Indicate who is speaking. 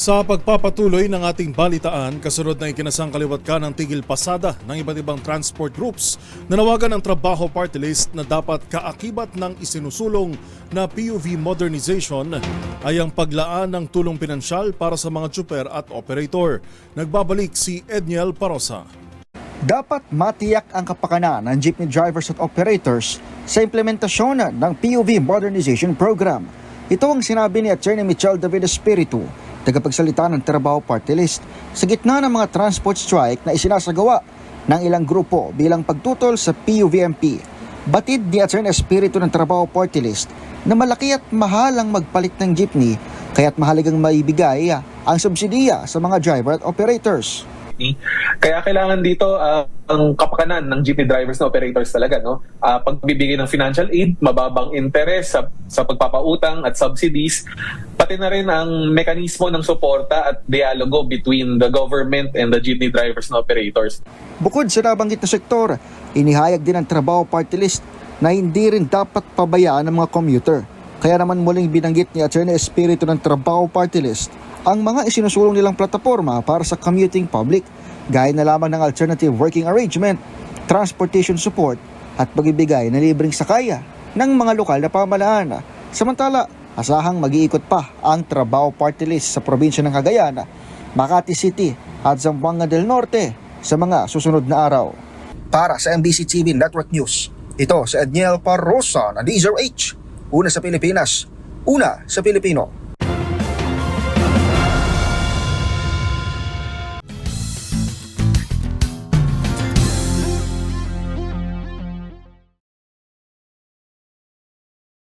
Speaker 1: Sa pagpapatuloy ng ating balitaan, kasunod na ikinasang kaliwat ng tigil pasada ng iba't ibang transport groups, nanawagan ang Trabaho Party List na dapat kaakibat ng isinusulong na PUV modernization ay ang paglaan ng tulong pinansyal para sa mga tsuper at operator. Nagbabalik si Edniel Parosa.
Speaker 2: Dapat matiyak ang kapakanan ng jeepney drivers at operators sa implementasyon ng PUV Modernization Program. Ito ang sinabi ni Atty. Michelle David Espiritu, tagapagsalita ng Trabaho Party List, sa gitna ng mga transport strike na isinasagawa ng ilang grupo bilang pagtutol sa PUVMP. Batid ni Atty. Espiritu ng Trabaho Party List na malaki at mahal ang magpalit ng jeepney, kaya't mahalagang maibigay ang subsidiya sa mga driver at operators.
Speaker 3: Kaya kailangan dito ang kapakanan ng jeepney drivers na operators talaga, no? Pagbibigay ng financial aid, mababang interest sa pagpapautang at subsidies, pati na rin ang mekanismo ng suporta at dialogo between the government and the jeepney drivers na operators.
Speaker 2: Bukod sa nabanggit na sektor, inihayag din ang Trabaho Party List na hindi rin dapat pabayaan ng mga commuter. Kaya naman muling binanggit ni Atty. Espiritu ng Trabaho Party List ang mga isinusulong nilang plataforma para sa commuting public, gaya na lamang ng alternative working arrangement, transportation support at pagbibigay ng libreng sakaya ng mga lokal na pamahalaan. Samantala, asahang mag-iikot pa ang Trabaho Party List sa probinsya ng Cagayan, Makati City at Zamboanga del Norte sa mga susunod na araw. Para sa MBC TV Network News, ito si Edniel Parosa ng DZRH. Una sa Pilipinas, una sa Pilipino.